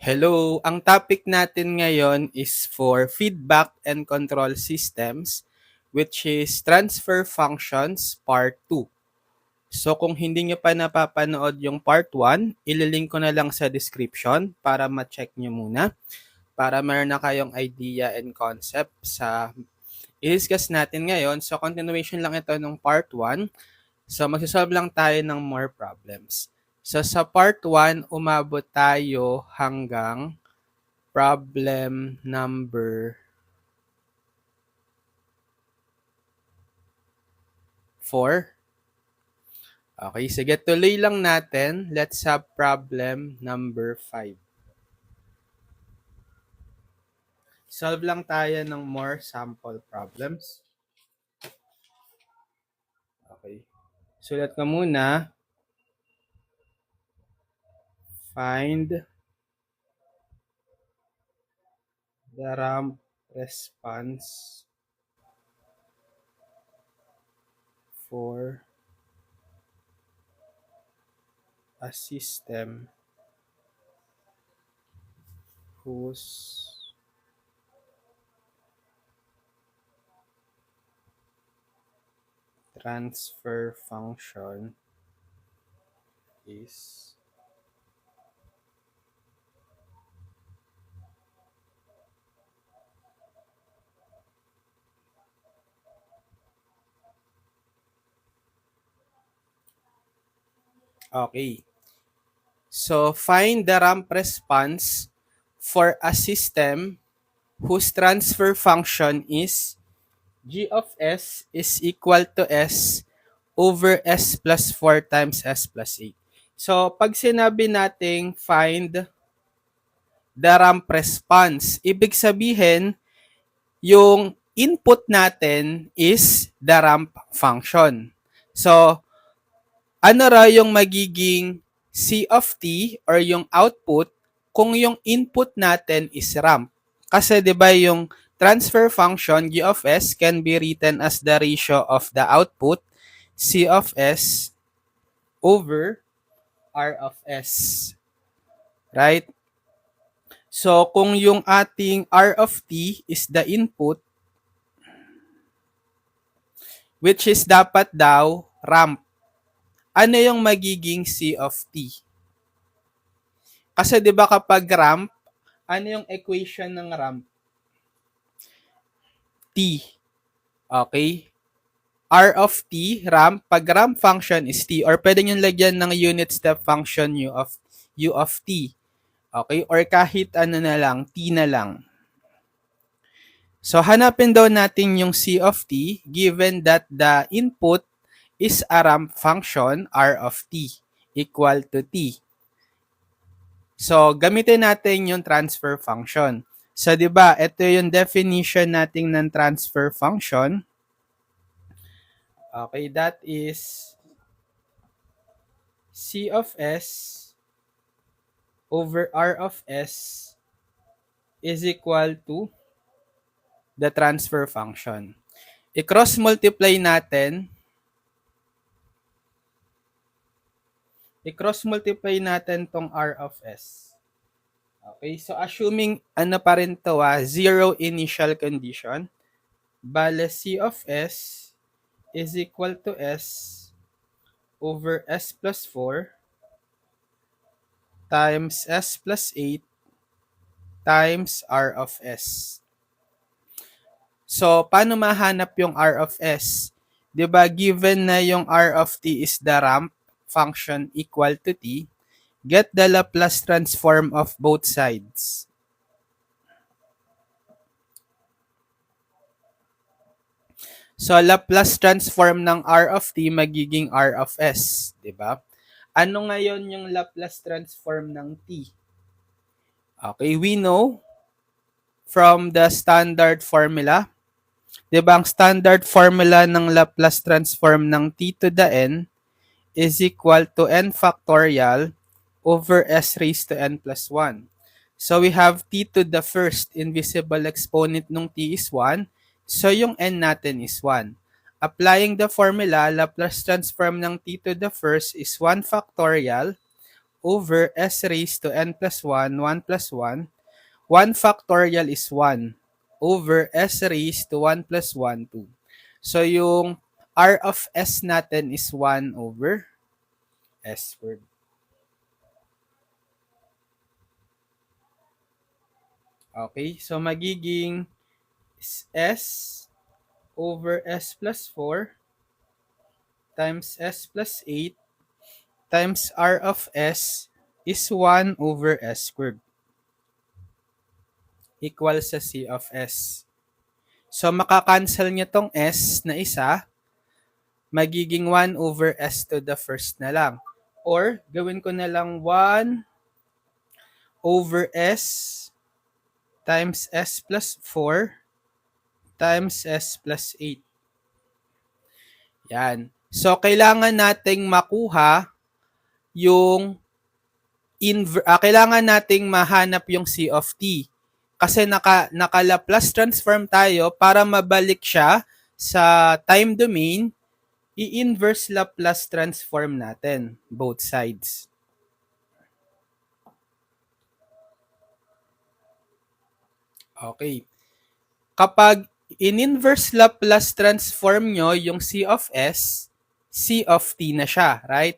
Hello, ang topic natin ngayon is for feedback and control systems, which is transfer functions part 2. So kung hindi nyo pa napapanood yung part 1, ililink ko na lang sa description para ma-check nyo muna, para meron na kayong idea and concept sa i-discuss natin ngayon. So continuation lang ito ng part 1. So magsasolve lang tayo ng more problems. So sa part 1, umabot tayo hanggang problem number 4. Okay, sige, tuloy lang natin. Let's have problem number 5. Solve lang tayo ng more sample problems. Okay. Sulat ka muna. Find the ramp response for a system whose transfer function is okay. So find the ramp response for a system whose transfer function is g of s is equal to s over s plus 4 times s plus 8. So, pag sinabi nating find the ramp response, ibig sabihin, yung input natin is the ramp function. So, ano ra yung magiging c of t or yung output kung yung input natin is ramp? Kasi 'di ba yung transfer function g of s can be written as the ratio of the output c of s over r of s. Right? So kung yung ating r of t is the input, which is dapat daw ramp, ano yung magiging c of t? Kasi 'di ba kapag ramp, ano yung equation ng ramp? T. Okay? R of t, ramp, pag ramp function is t, or pwede nyo lagyan ng unit step function u of t. Okay? Or kahit ano na lang, t na lang. So, hanapin daw natin yung c of t given that the input is a ramp function, r of t, equal to t. So, gamitin natin yung transfer function. So, di ba, ito yung definition natin ng transfer function. Okay, that is c of s over r of s is equal to the transfer function. I-cross multiply natin. I-cross multiply natin tong r of s. Okay, so assuming ano pa rin to, zero initial condition, bale c of s is equal to s over s plus 4 times s plus 8 times r of s. So, paano mahanap yung r of s? 'Di ba given na yung r of t is the ramp function equal to t, get the Laplace transform of both sides. So, Laplace transform ng r of t magiging r of s, 'di ba? Ano ngayon yung Laplace transform ng t? Okay, we know from the standard formula, 'di ba, ang standard formula ng Laplace transform ng t to the n is equal to n factorial over s raised to n plus 1. So we have t to the first invisible exponent nung t is 1. So yung n natin is 1. Applying the formula, Laplace transform ng t to the first is 1 factorial over S raised to n plus 1, 1 plus 1. 1 factorial is 1 over S raised to 1 plus 1, 2. So, yung R of S natin is 1 over S squared. Okay, so magiging S over S plus 4 times S plus 8 times R of S is 1 over S squared equal sa C of S. So, makakancel niya tong S na isa, magiging 1 over S to the first na lang. Or, gawin ko na lang 1 over S times S plus 4 times S plus 8. Yan. So, kailangan nating makuha yung kailangan nating mahanap yung C of T. Kasi naka-Laplace transform tayo para mabalik siya sa time domain, i-inverse Laplace transform natin, both sides. Okay. Kapag in-inverse Laplace transform nyo yung C of S, C of T na siya, right?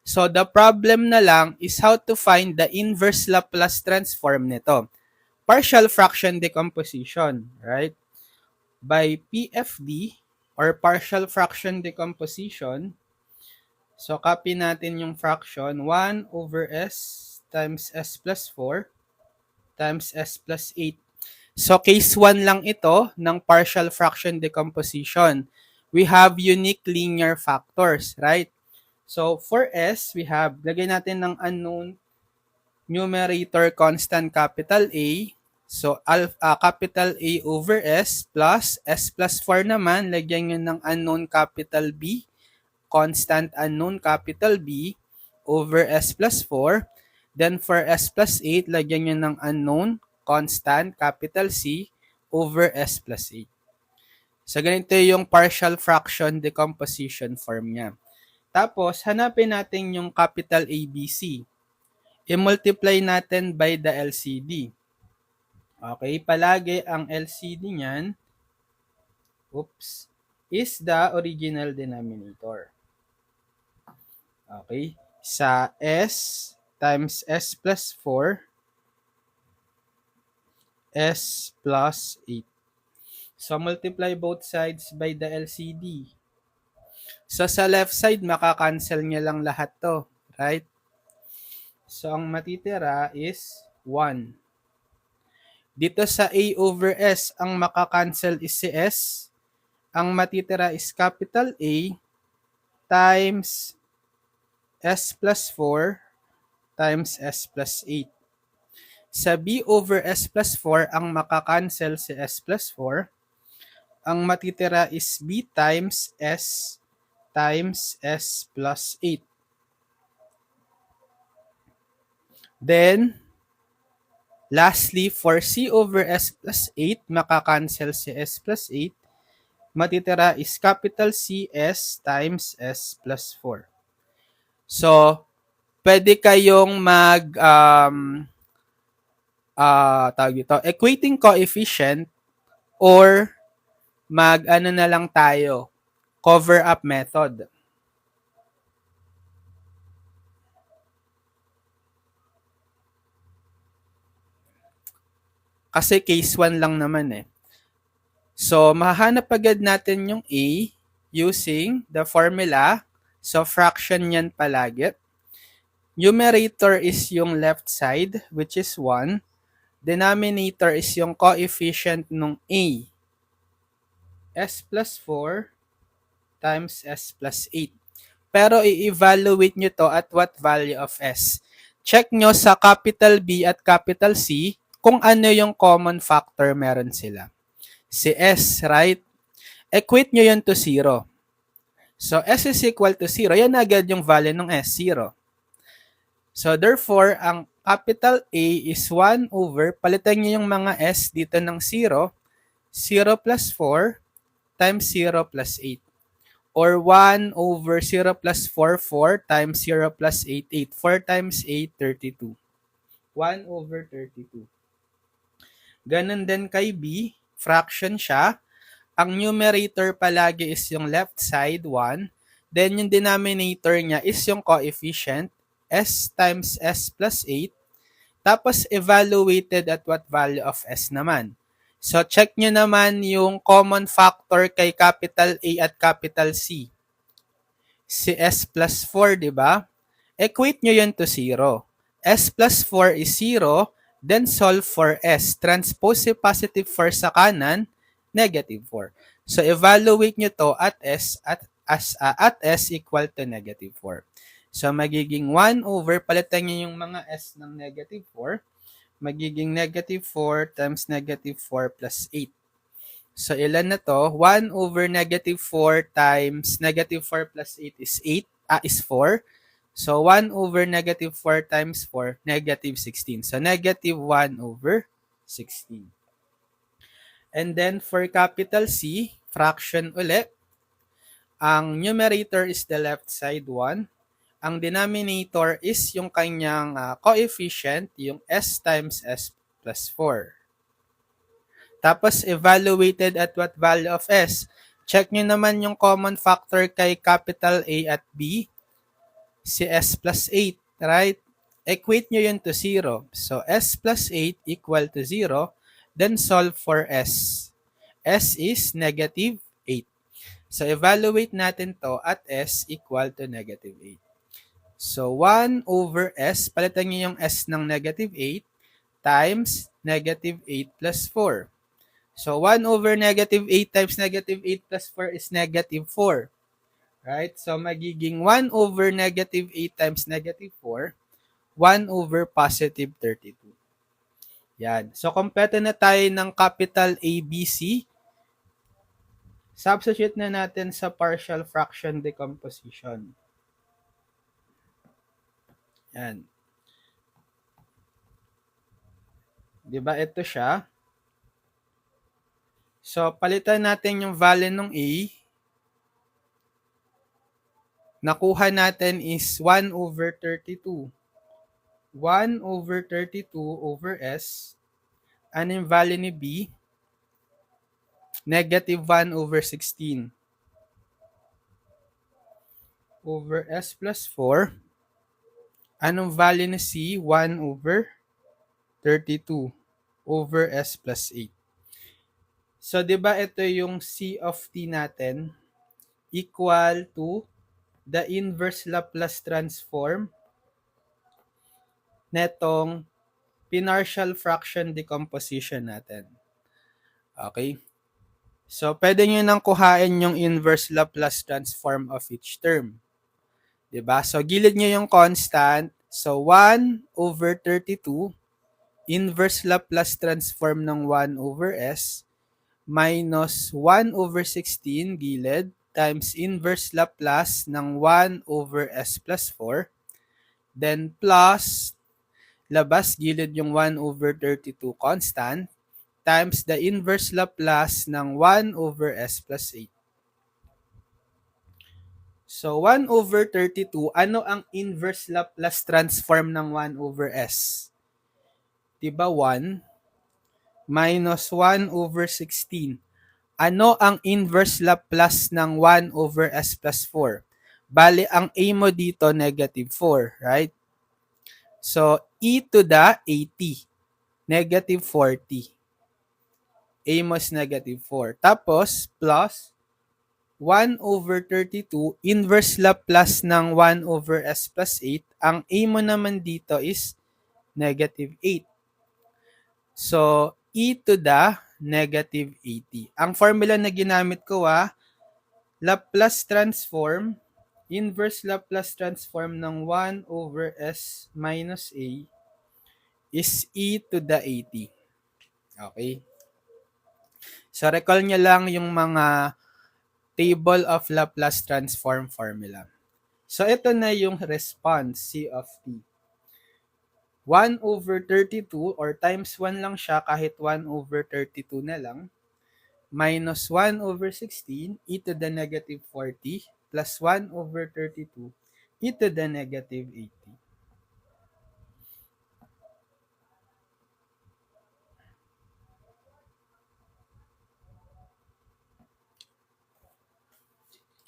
So, the problem na lang is how to find the inverse Laplace transform nito. Partial fraction decomposition, right? By PFD, or partial fraction decomposition, so copy natin yung fraction, 1 over S times S plus 4 times S plus 8. So, case 1 lang ito ng partial fraction decomposition. We have unique linear factors, right? So, for S, we have, lagay natin ng unknown numerator constant capital A. So, capital A over S plus 4 naman, lagyan nyo ng unknown capital B, constant unknown capital B over S plus 4. Then, for S plus 8, lagyan nyo ng unknown constant capital C over S plus 8. So, ganito yung partial fraction decomposition form niya. Tapos, hanapin natin yung capital ABC. I-multiply natin by the LCD. Okay, palagi ang LCD niyan, is the original denominator. Okay, sa S times S plus 4, S plus 8. So, multiply both sides by the LCD. So, sa left side, makakancel niya lang lahat to, right? So, ang matitira is 1. Dito sa A over S, ang makakancel is si S. Ang matitira is capital A times S plus 4 times S plus 8. Sa B over S plus 4, ang makakancel si S plus 4. Ang matitira is B times S plus 8. Then, lastly, for C over S plus 8, makakancel si S plus 8. Matitira is capital C S times S plus 4. So, pwede kayong equating coefficient or na lang tayo, cover up method. Kasi case 1 lang naman eh. So, mahanap agad natin yung A using the formula. So, fraction yan palagi. Numerator is yung left side, which is 1. Denominator is yung coefficient ng A. S plus 4 times S plus 8. Pero i-evaluate nyo to at what value of S. Check nyo sa capital B at capital C kung ano yung common factor meron sila. Si S, right? Equate nyo yun to 0. So, S is equal to 0. Yan agad yung value ng S, 0. So, therefore, ang capital A is 1 over, palitan nyo yung mga S dito ng 0, 0 plus 4 times 0 plus 8. or 1 over 0 plus 4, 4 times 0 plus 8, 8. 4 times 8, 32. 1 over 32. Ganun din kay B, fraction siya. Ang numerator palagi is yung left side, 1. Then yung denominator niya is yung coefficient, s times s plus 8. Tapos evaluated at what value of s naman. So check nyo naman yung common factor kay capital A at capital C. Si s plus 4, di ba? Equate nyo yun to 0. S plus 4 is 0, then solve for S. Transpose si positive 4 sa kanan, negative 4. So, evaluate nyo to at S equal to negative 4. So, magiging 1 over, palitan nyo yung mga S ng negative 4, magiging negative 4 times negative 4 plus 8. So, ilan na to? 1 over negative 4 times negative 4 plus 8 is 4. So, 1 over negative 4 times 4, negative 16. So, negative 1 over 16. And then, for capital C, fraction ulit. Ang numerator is the left side 1. Ang denominator is yung kanyang coefficient, yung s times s plus 4. Tapos, evaluated at what value of s? Check nyo naman yung common factor kay capital A at B, si s plus 8, right? Equate nyo yun to 0. So, s plus 8 equal to 0. Then, solve for s. S is negative 8. So, evaluate natin to at s equal to negative 8. So, 1 over s, palitan nyo yung s ng negative 8 times negative 8 plus 4. So, 1 over negative 8 times negative 8 plus 4 is negative 4. Right? So, magiging 1 over negative 8 times negative 4, 1 over positive 32. Yan. So, kompleto na tayo ng capital A, B, C. Substitute na natin sa partial fraction decomposition. Yan. Diba? Ito siya. So, palitan natin yung value ng A. Nakuha natin is 1 over 32. 1 over 32 over S. Ano yung value ni B? Negative 1 over 16. Over S plus 4. Anong value ni C? 1 over 32 over S plus 8. So, di ba ito yung C of t natin equal to the inverse Laplace transform netong partial fraction decomposition natin. Okay? So, pwede nyo nang kuhain yung inverse Laplace transform of each term. Diba? So, gilid nyo yung constant. So, 1 over 32, inverse Laplace transform ng 1 over S, minus 1 over 16, gilid, times inverse Laplace ng 1 over S plus 4, then plus, labas, gilid yung 1 over 32 constant, times the inverse Laplace ng 1 over S plus 8. So, 1 over 32, ano ang inverse Laplace transform ng 1 over S? Diba 1? Minus 1 over 16. Ano ang inverse Laplace ng 1 over S plus 4? Bali, ang A mo dito, negative 4, right? So, e to the 80, negative 40. A mo is negative 4. Tapos, plus 1 over 32, inverse Laplace ng 1 over S plus 8. Ang A mo naman dito is negative 8. So, e to the negative 80. Ang formula na ginamit ko Laplace transform, inverse Laplace transform ng 1 over S minus A is e to the 80. Okay? So, recall nyo lang yung mga table of Laplace transform formula. So, ito na yung response, C of t. 1 over 32 or times 1 lang siya kahit 1 over 32 na lang. minus 1 over 16 e to the negative 40 plus 1 over 32 e to the negative 80.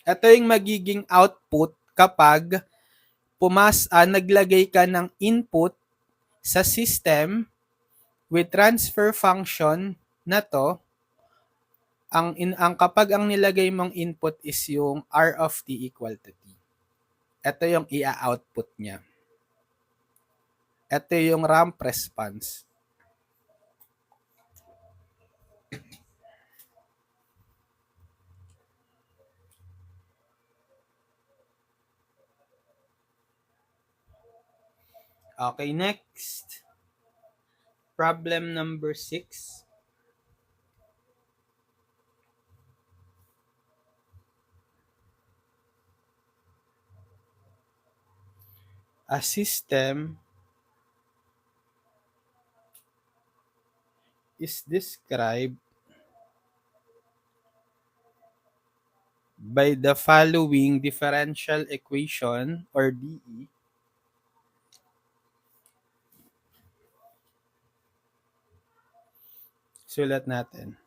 Ito yung magiging output kapag naglagay ka ng input sa system with transfer function na to. Ang kapag ang nilagay mong input is yung r of t equal to t. Ito yung i-output niya. Ito yung ramp response. Okay, next. Problem number 6. A system is described by the following differential equation or DE. Sulat natin.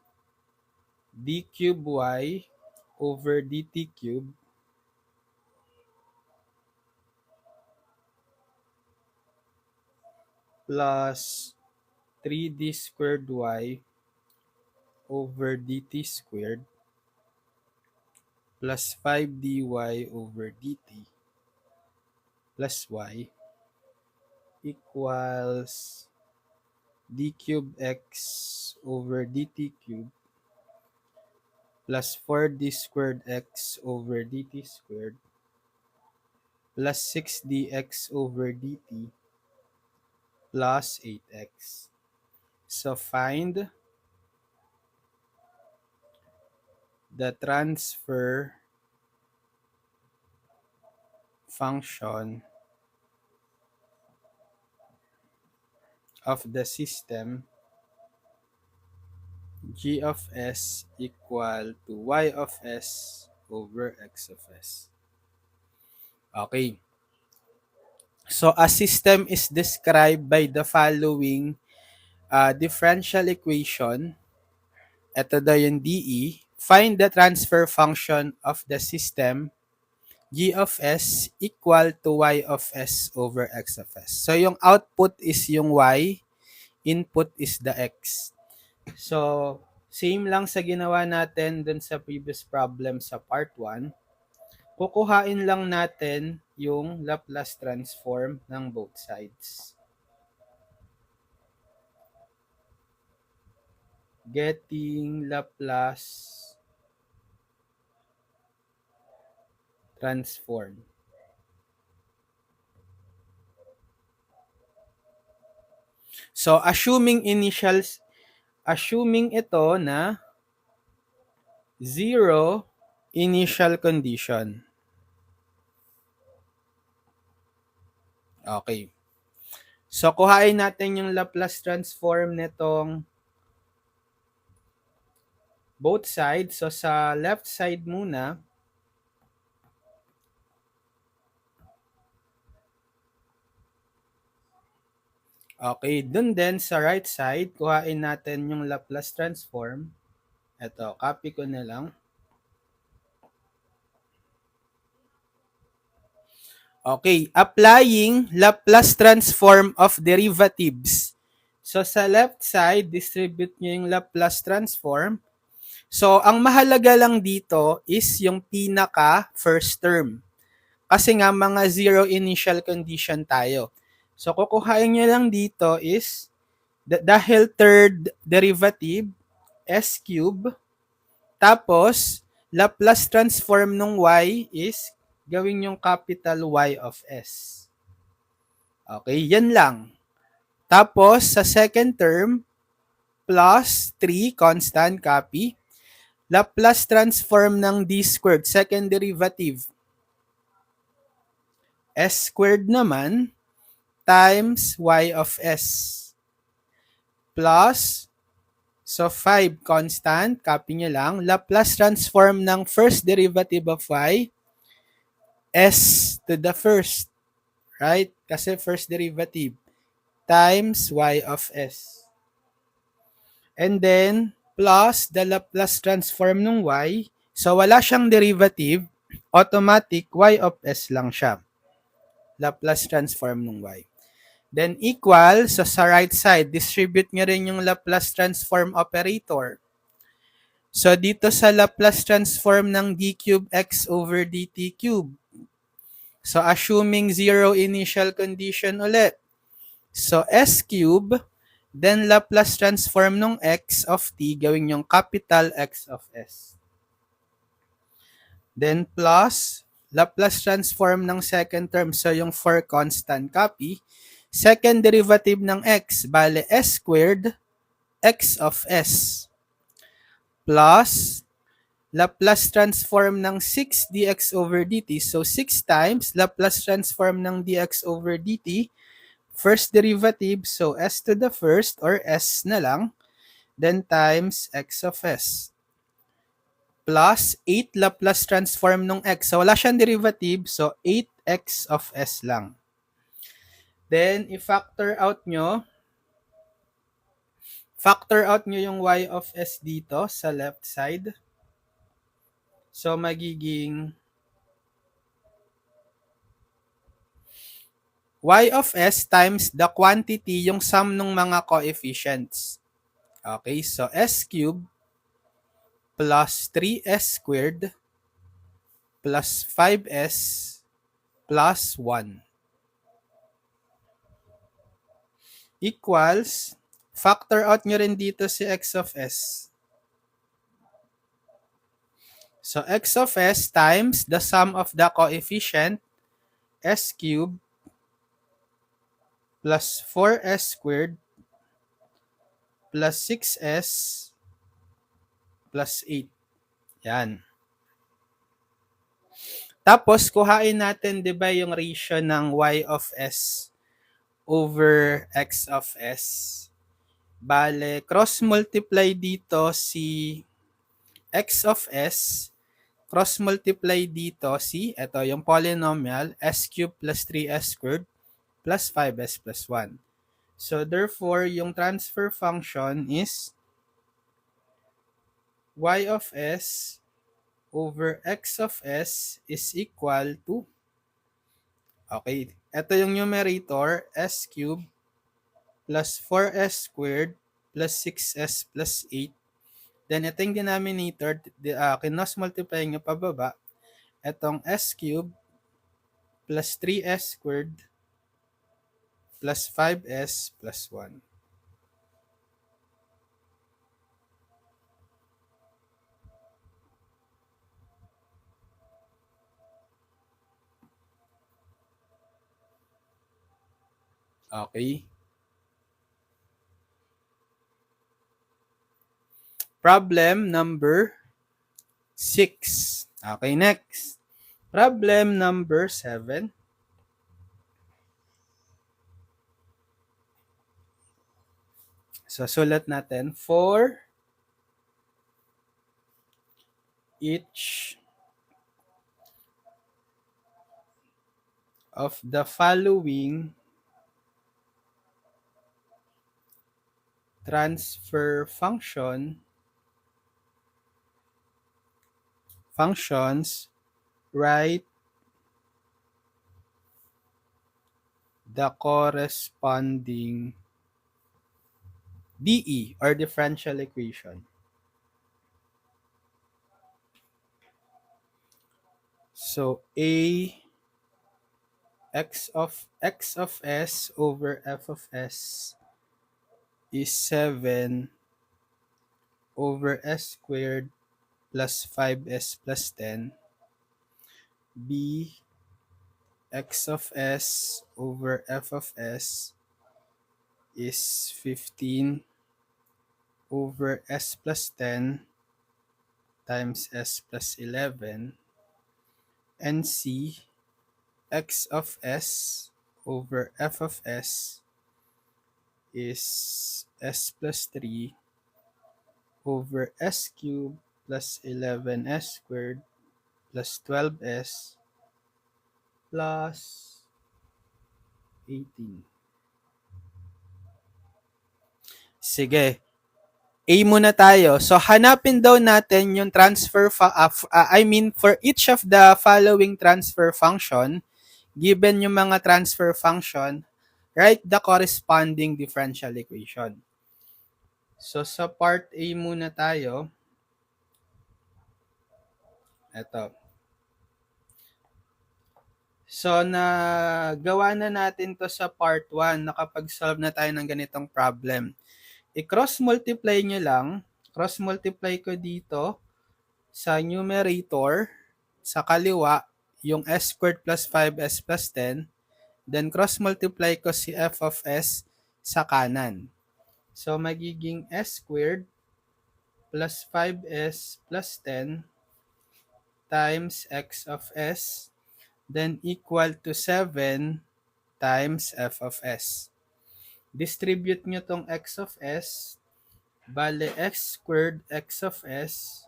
D cube y over dt cube plus 3d squared y over dt squared plus 5dy over dt plus y equals d cube x over dt cube plus 4d squared x over dt squared plus 6dx over dt plus 8x. So find the transfer function of the system g of s equal to y of s over x of s. Okay. So a system is described by the following differential equation. Ito daw yung DE. Find the transfer function of the system g of s equal to y of s over x of s. So yung output is yung y, input is the x. So same lang sa ginawa natin dun sa previous problem sa part 1. Kukuhain lang natin yung Laplace transform ng both sides. Getting Laplace transform. So assuming ito na 0 initial condition. Okay. So kuhain natin yung Laplace transform nitong both sides. So sa left side muna, okay, dun din sa right side, kuhain natin yung Laplace transform. Ito, copy ko na lang. Okay, applying Laplace transform of derivatives. So sa left side, distribute nyo yung Laplace transform. So ang mahalaga lang dito is yung pinaka first term. Kasi nga mga zero initial condition tayo. So kukuhain nyo lang dito is dahil third derivative, s cube, tapos Laplace transform ng y is gawin yung capital Y of S. Okay, yan lang. Tapos, sa second term, plus 3, constant, copy. Laplace transform ng d squared, second derivative. S squared naman, times Y of S. Plus So 5 constant, copy nyo lang. Laplace transform ng first derivative of y, s to the first. Right? Kasi first derivative times y of s. And then, plus the Laplace transform ng y. So, wala siyang derivative. Automatic, y of s lang siya. Laplace transform ng y. Then, equal. So, sa right side, distribute nyo rin yung Laplace transform operator. So, dito sa Laplace transform ng d cube x over dt cube. So, assuming zero initial condition ulit. So, s cube, then Laplace transform ng x of t, gawin yung capital X of s. Then, plus Laplace transform ng second term, so yung for constant copy. Second derivative ng x, bale s squared x of s. Plus Laplace transform ng 6 dx over dt. So, 6 times Laplace transform ng dx over dt. First derivative, so s to the first or s na lang. Then times x of s. Plus 8 Laplace transform ng x. So, wala siyang derivative. So, 8x of s lang. Then, i-factor out nyo yung y of s dito sa left side. So, magiging y of s times the quantity, yung sum ng mga coefficients. Okay, so s cubed plus 3s squared plus 5s plus 1 equals, factor out nyo rin dito si x of s. So, x of s times the sum of the coefficient, s cubed plus 4s squared plus 6s plus 8. Yan. Tapos, kuhain natin, di ba, yung ratio ng y of s over x of s. Bale, cross-multiply dito si x of s, cross-multiply dito si, ito yung polynomial, s cubed plus 3s squared plus 5s plus 1. So, therefore, yung transfer function is y of s over x of s is equal to, okay, ito yung numerator, s cubed plus 4s squared plus 6s plus 8. Then, ito yung denominator, kinos-multiply nyo pababa, itong s cubed plus 3s squared plus 5s plus 1. Okay. Problem number 6. Okay, next. Problem number 7. So, sulat natin, for each of the following transfer functions, write the corresponding DE or differential equation. So, A x of s over f of s is 7 over s squared plus 5s plus 10. B x of s over f of s is 15 over s plus 10 times s plus 11. And C x of s over f of s is s plus 3 over s cubed plus 11s squared plus 12s plus 18. Sige. A muna tayo. So, hanapin daw natin yung for each of the following transfer function, given yung mga transfer function, write the corresponding differential equation. So, sa part A muna tayo. Ito. So, nagawa na natin to sa part 1. Nakapag-solve na tayo ng ganitong problem. I-cross-multiply nyo lang. Cross-multiply ko dito sa numerator, sa kaliwa, yung s squared plus 5s plus 10. Then, cross-multiply ko si f of s sa kanan. So, magiging s squared plus 5s plus 10 times x of s, then equal to 7 times f of s. Distribute nyo tong x of s, bale x squared x of s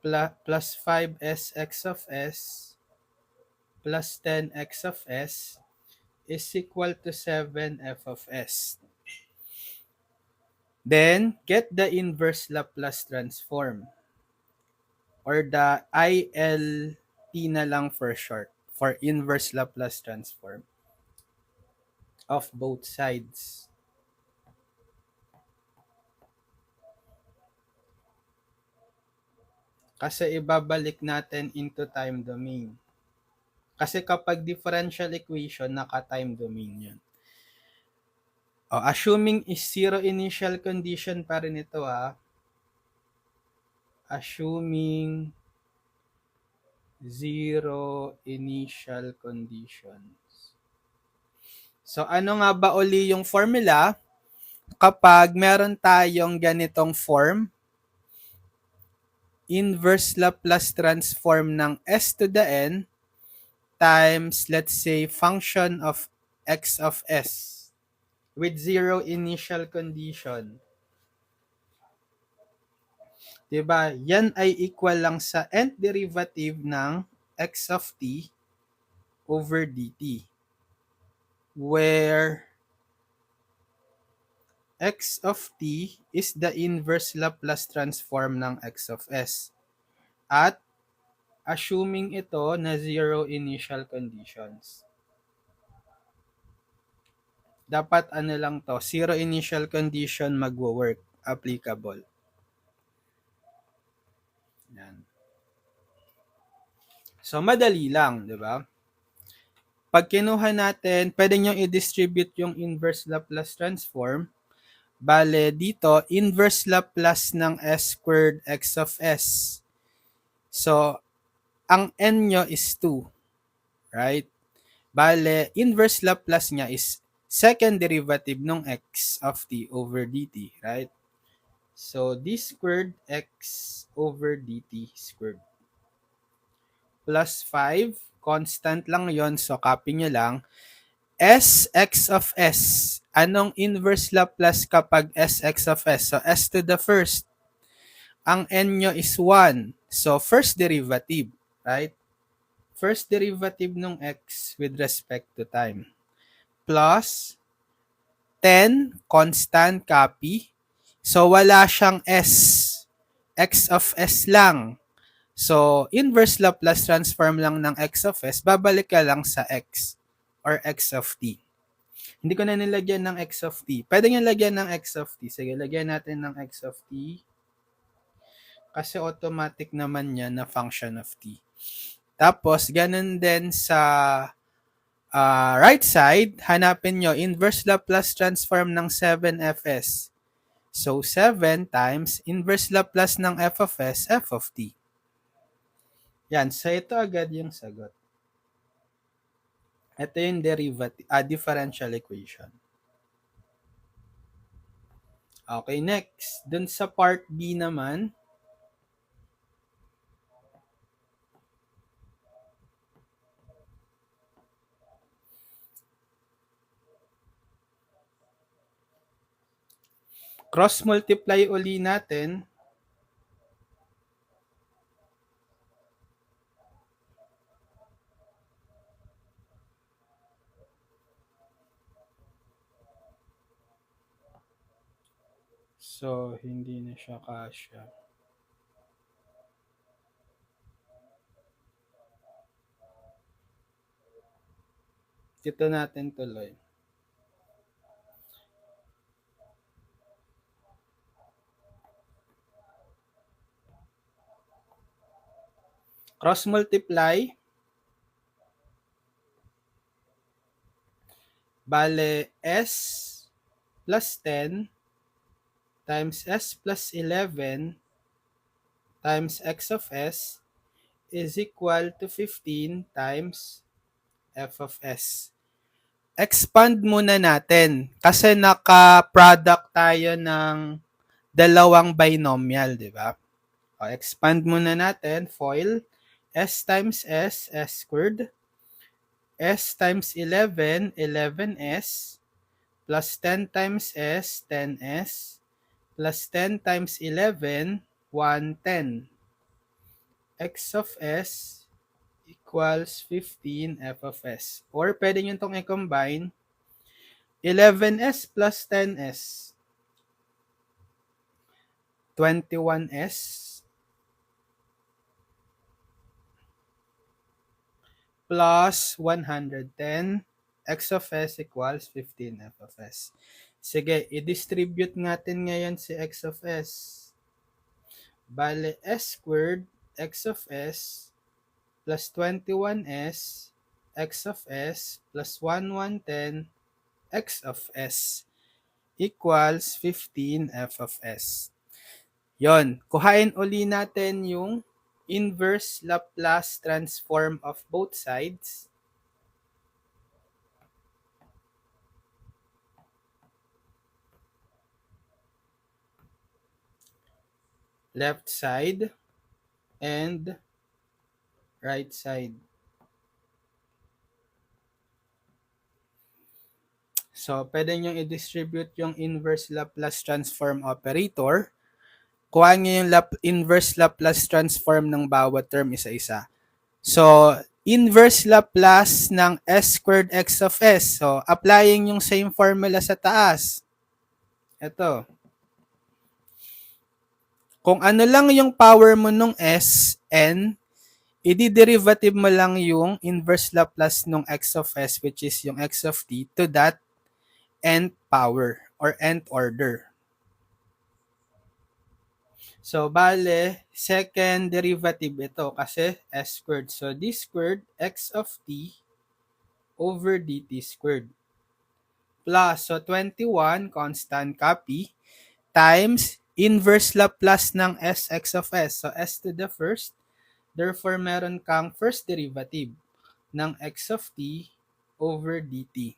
plus 5s x of s plus 10x of s is equal to 7f of s. Then, get the inverse Laplace transform, or the ILT na lang for short, for inverse Laplace transform of both sides. Kasi ibabalik natin into time domain. Kasi kapag differential equation, naka-time domain yun. Assuming is zero initial condition pa rin ito Assuming zero initial conditions. So, ano nga ba uli yung formula? Kapag meron tayong ganitong form, inverse Laplace transform ng s to the n times, let's say, function of x of s with zero initial condition. Diba? Yan ay equal lang sa nth derivative ng x of t over dt, where x of t is the inverse Laplace transform ng x of s. At assuming ito na zero initial conditions. Dapat ano lang to, zero initial condition magwo-work, applicable. Yan. So, madali lang, di ba? Pag kinuha natin, pwede nyo i-distribute yung inverse Laplace transform. Bale, dito, inverse Laplace ng s squared x of s. So, ang n nyo is 2. Right? Bale, inverse Laplace niya is second derivative ng x of t over dt, right? So, d squared x over dt squared. Plus 5, constant lang yon, so copy nyo lang. S x of s. Anong inverse Laplace kapag s x of s? So, s to the first. Ang n nyo is 1. So, first derivative, right? First derivative ng x with respect to time. Plus 10, constant, copy. So, wala siyang s. X of s lang. So, inverse Laplace transform lang ng x of s, babalik ka lang sa x or x of t. Hindi ko na nilagyan ng x of t. Pwede nyo lagyan ng x of t. Sige, lagyan natin ng x of t. Kasi automatic naman yan na function of t. Tapos, ganun din sa right side, hanapin nyo, inverse Laplace transform ng 7fs. So, 7 times inverse Laplace ng f of s, f of t. Yan, so ito agad yung sagot. Ito yung differential equation. Okay, next. Dun sa part B naman, Cross-multiply uli natin. So, hindi na siya kasya. Ito natin tuloy. Cross-multiply. Bale, S plus 10 times S plus 11 times X of S is equal to 15 times F of S. Expand muna natin kasi naka-product tayo ng dalawang binomial, di ba? O, expand muna natin, FOIL, S times S, S squared, S times 11, 11S, plus 10 times S, 10S, plus 10 times 11, 110. X of S equals 15 F of S. Or pwede nyo itong i-combine, 11S plus 10S, 21S, plus 110, X of S equals 15 F of S. Sige, i-distribute natin ngayon si X of S. Bale, S squared, X of S, plus 21S, X of S, plus 1110, X of S, equals 15 F of S. Yon, kuhain uli natin yung inverse Laplace transform of both sides. Left side and right side. So, pwede nyo i-distribute yung inverse Laplace transform operator. Kuha nyo yung inverse Laplace transform ng bawat term isa-isa. So, inverse Laplace ng S squared X of S. So, applying yung same formula sa taas. Ito. Kung ano lang yung power mo nung S, N, i-derivative mo lang yung inverse Laplace nung X of S, which is yung X of T, to that nth power or nth order. So, bale, second derivative ito kasi S squared. So, D squared X of T over dt squared. Plus, so 21, constant copy, times inverse Laplace ng Sx of S. So, S to the first. Therefore, meron kang first derivative ng x of t over dt.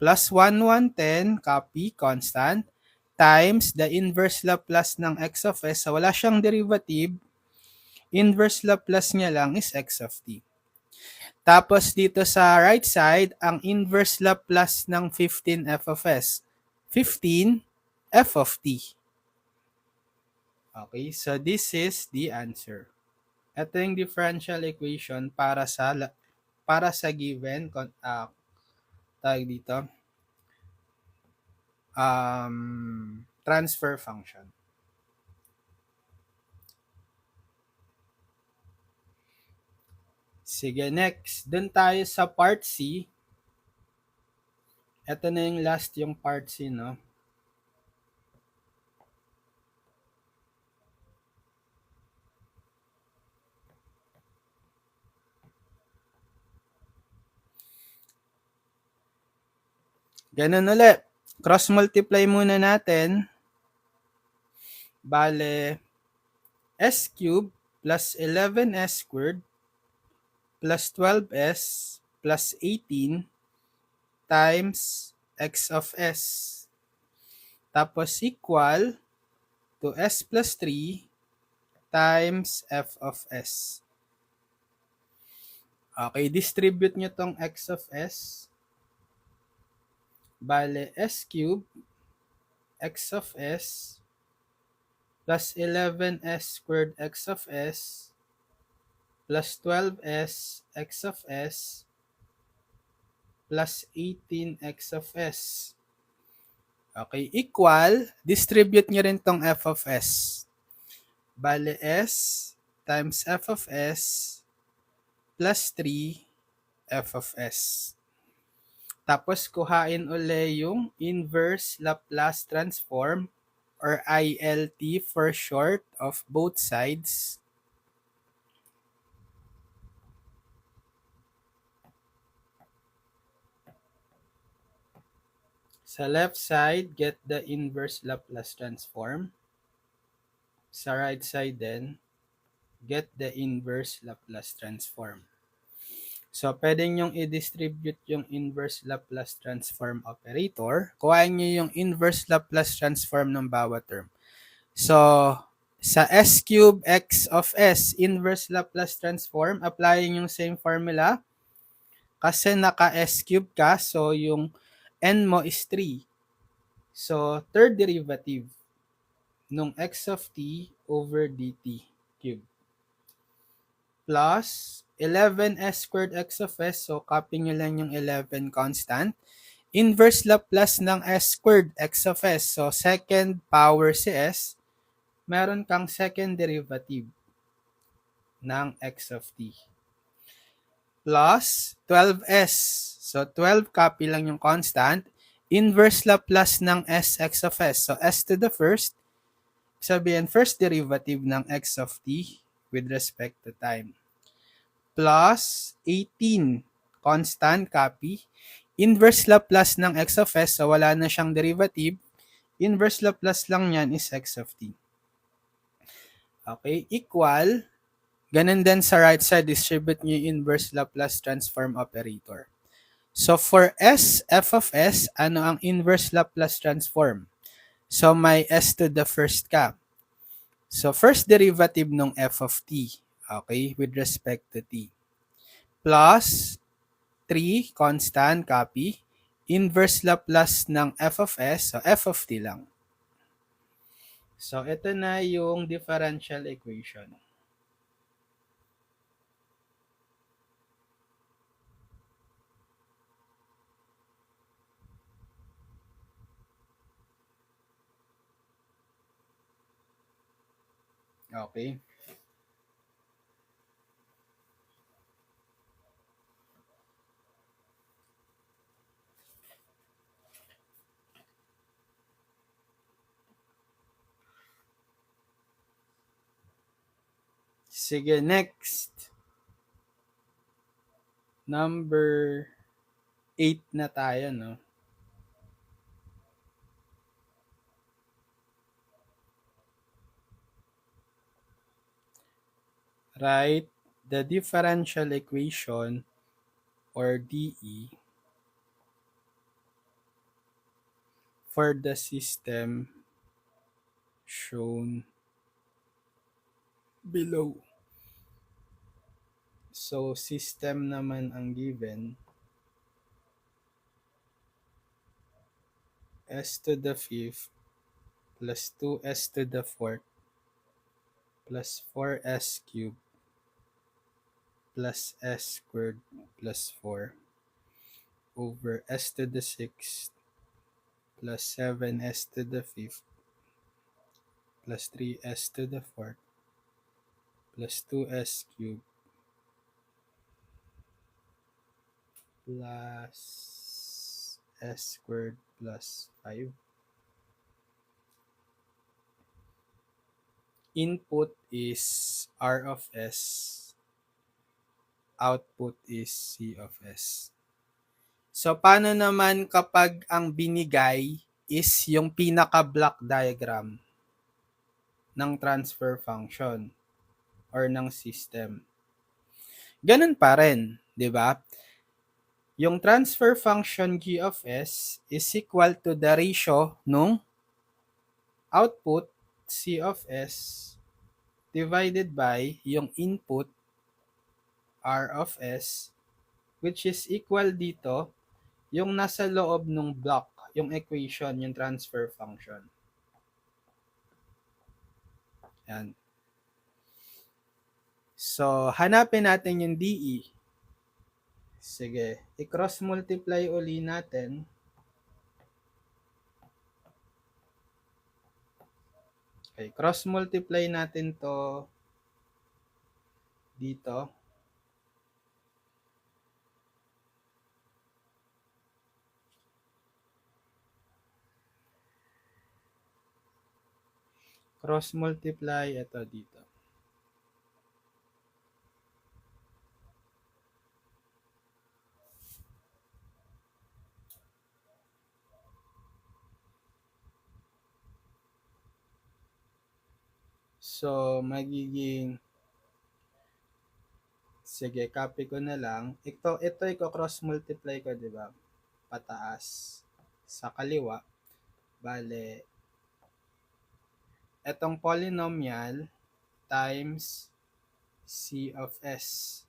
Plus 1, 110, copy, constant, times the inverse Laplace ng x of s. So, wala siyang derivative. Inverse Laplace niya lang is x of t. Tapos, dito sa right side, ang inverse Laplace ng 15 f of s. 15 f of t. Okay, so this is the answer. Ito yung differential equation para sa given tawag dito transfer function. Sige, next. Dun tayo sa part C. Ito na yung last yung part C, no? Ganun ulit. Cross-multiply muna natin. Bale, S cubed plus 11S squared plus 12S plus 18 times x of s. Tapos equal to s plus 3 times f of s. Okay, distribute nyo tong x of s. Bale, s cubed x of s plus 11s squared x of s plus 12s x of s plus 18x of s. Okay, equal, distribute nyo rin tong f of s. Bale, s times f of s plus 3 f of s. Tapos, kuhain uli yung inverse Laplace transform or ILT for short of both sides. Sa left side, get the inverse Laplace transform. Sa right side din, get the inverse Laplace transform. So, pwede nyong i-distribute yung inverse Laplace transform operator. Kuhain nyo yung inverse Laplace transform ng bawat term. So, sa s cube x of s, inverse Laplace transform, applying yung same formula. Kasi naka-s cube ka, so yung n mo is 3. So, third derivative nung x of t over dt cube. Plus 11s squared x of s, so copy nyo lang yung 11 constant. Inverse Laplace ng s squared x of s, so second power si s, meron kang second derivative ng x of t. Plus 12s, so 12 copy lang yung constant. Inverse Laplace ng s x of s, so s to the first, sabihin first derivative ng x of t with respect to time. Plus 18, constant, copy. Inverse Laplace ng x of s, so wala na siyang derivative. Inverse Laplace lang yan is x of t. Okay, equal. Ganun din sa right side, distribute nyo yung inverse Laplace transform operator. So for s, f of s, ano ang inverse Laplace transform? So may s to the first ka. So first derivative ng f of t, okay, with respect to t. Plus 3, constant, copy. Inverse Laplace ng f of s, so f of t lang. So ito na yung differential equation. Okay. Sige, next. Number 8 na tayo, no? Write the differential equation or DE for the system shown below. So, system naman ang given. S to the 5th plus 2s to the 4th plus 4s cubed plus s squared plus 4 over s to the 6th plus 7s to the 5th plus 3s to the 4th plus 2s cubed plus s squared plus 5. Input is r of s, output is c of s. So, paano naman kapag ang binigay is yung pinaka-block diagram ng transfer function or ng system? Ganun pa rin, di ba? Yung transfer function g of s is equal to the ratio nung output c of s divided by yung input r of s, which is equal dito yung nasa loob ng block, yung equation, yung transfer function. Yan. So, hanapin natin yung DE. Sige, i-cross multiply uli natin. Okay, cross multiply natin to dito. Cross multiply ito dito. So, magiging, sige, copy ko na lang. Ito i-cross multiply ko, di ba? Pataas sa kaliwa. Bale, etong polynomial times C of S.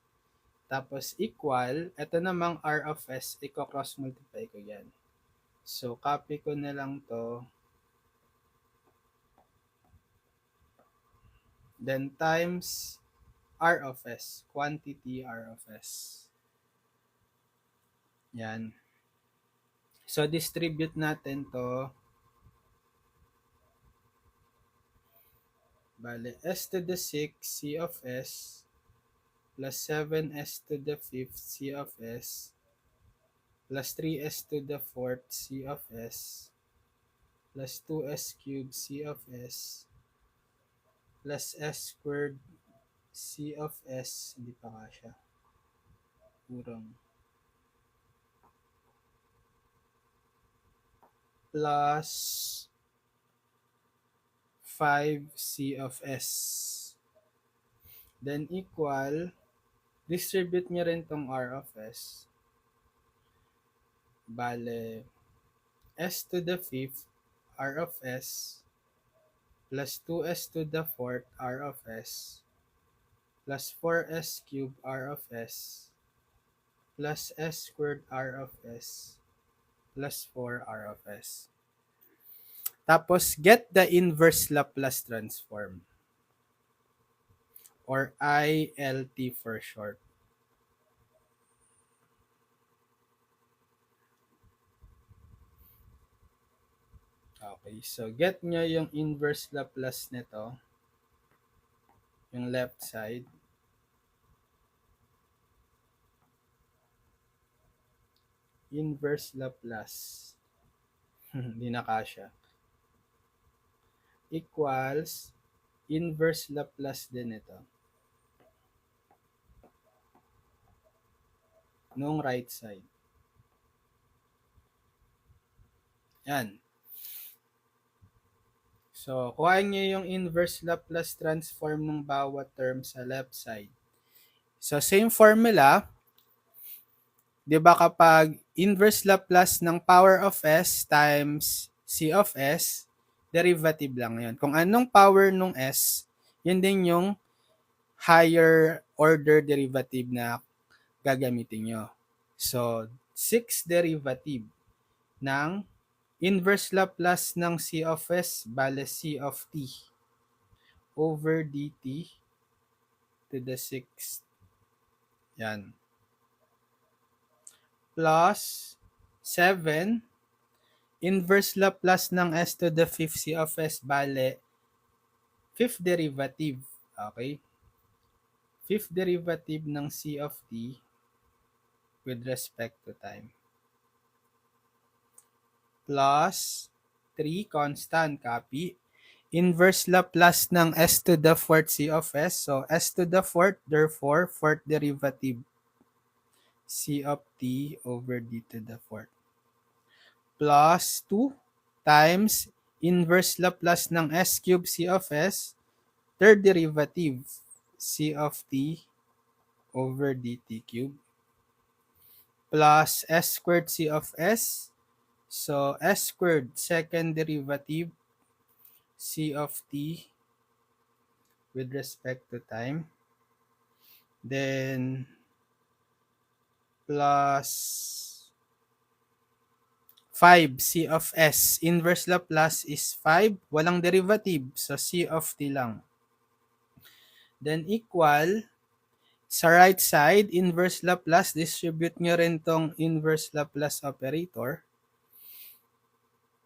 Tapos equal, ito namang R of S, i-cross multiply ko yan. So, copy ko na lang to. Then times R of S, quantity R of S. Yan. So, distribute natin to. Bale, S to the 6th C of S plus 7S to the 5th C of S plus 3S to the 4th C of S plus 2S cubed C of S plus S squared C of S, hindi pa kasya. Kurang. Plus 5C of S. Then equal, distribute nyo rin tong R of S. Bale, S to the 5th R of S plus 2S to the 4th R of S plus 4S cubed R of S plus S squared R of S plus 4R of S. Tapos, get the inverse Laplace transform or ILT for short. Okay, so get nyo yung inverse Laplace nito, yung left side. Inverse Laplace. Hindi na kasya. Equals inverse Laplace din ito. Nung right side. Yan. So, kuhain nyo yung inverse Laplace transform ng bawat term sa left side. So, same formula. 'Di ba kapag inverse Laplace ng power of S times C of S, derivative lang 'yon. Kung anong power nung S, yun din yung higher order derivative na gagamitin nyo. So, 6 derivative ng inverse Laplace ng C of S, bale C of t over dt to the 6th. Yan. Plus 7 inverse Laplace ng S to the 5th C of S, bale 5th derivative. Okay? 5th derivative ng C of t with respect to time. Plus 3 constant, copy. Inverse Laplace ng S to the 4th C of S. So, S to the 4th, therefore, 4th derivative C of t over d to the 4th. Plus 2 times inverse Laplace ng S cube C of S, third derivative C of t over dt cube. Plus S squared C of S. So, S squared, second derivative C of t with respect to time. Then, plus 5, C of S. Inverse Laplace is 5. Walang derivative. So, C of T lang. Then, equal. Sa right side, inverse Laplace. Distribute nyo rin tong inverse Laplace operator.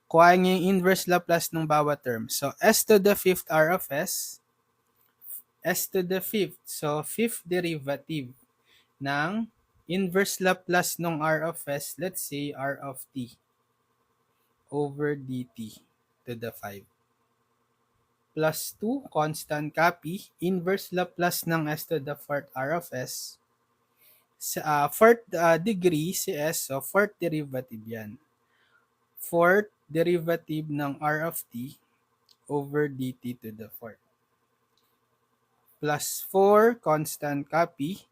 Kuha nyo yung inverse Laplace ng bawat term. So, S to the 5th R of S. S to the 5th. So, 5th derivative ng inverse Laplace ng R of S. Let's say R of T over dt to the 5. Plus 2, constant copy. Inverse Laplace ng S to the 4th R of S. Sa 4th degree si S, so 4th derivative yan. 4th derivative ng R of T over dt to the 4th. Plus 4, constant copy.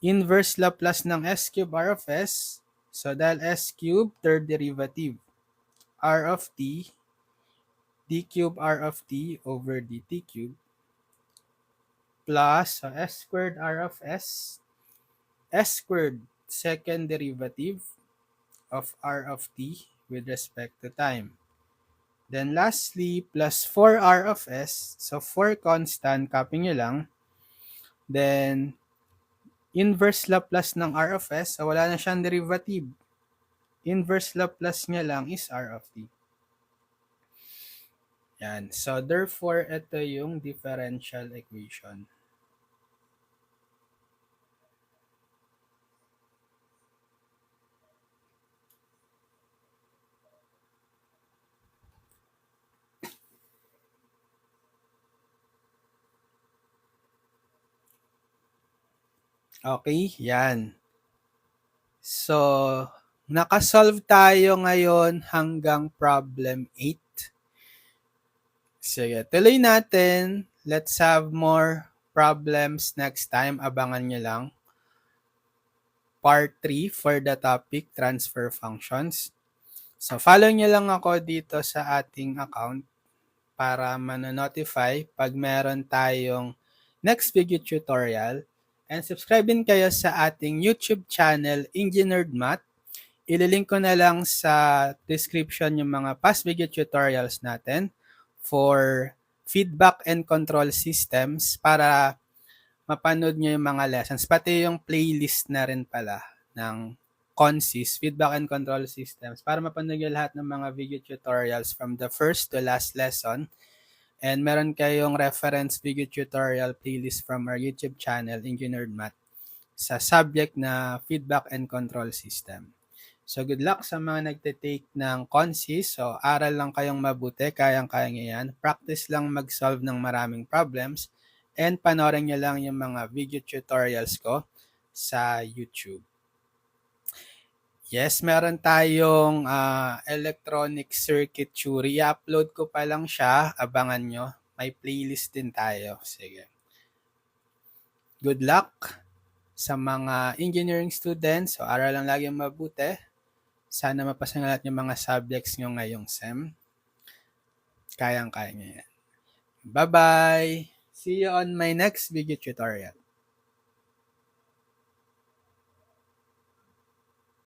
Inverse Laplace ng S cube R of S. So, dahil S cube, third derivative. R of T, d cube R of T over dt cube. Plus, so S squared R of S. S squared, second derivative of R of T with respect to time. Then lastly, plus 4R of S. So 4 constant, copy nyo lang. Then, inverse Laplace ng R of S. So wala na siyang derivative. Inverse Laplace niya lang is R of T. Yan. So therefore, ito yung differential equation. Okay, yan. So, nakasolve tayo ngayon hanggang problem 8. Sige, tuloy natin. Let's have more problems next time. Abangan nyo lang. Part 3 for the topic transfer functions. So, follow nyo lang ako dito sa ating account para manonotify pag meron tayong next video tutorial. And subscribe din kayo sa ating YouTube channel, Engineered Math. Ililink ko na lang sa description yung mga past video tutorials natin for feedback and control systems para mapanood nyo yung mga lessons. Pati yung playlist na rin pala ng CONSYS, Feedback and Control Systems, para mapanood nyo lahat ng mga video tutorials from the first to last lesson. And meron kayong reference video tutorial playlist from our YouTube channel, Engineered Math, sa subject na Feedback and Control System. So good luck sa mga nagte-take ng CONSYS. So aral lang kayong mabuti, kayang-kaya nyo yan. Practice lang mag-solve ng maraming problems. And panoorin nyo lang yung mga video tutorials ko sa YouTube. Yes, meron tayong electronic circuit theory. I-upload ko pa lang siya. Abangan nyo. May playlist din tayo. Sige. Good luck sa mga engineering students. So, aral lang lagi mabuti. Sana mapasa nga lahat yung mga subjects nyo ngayong SEM. Kayang-kaya nyo yan. Bye-bye! See you on my next video tutorial.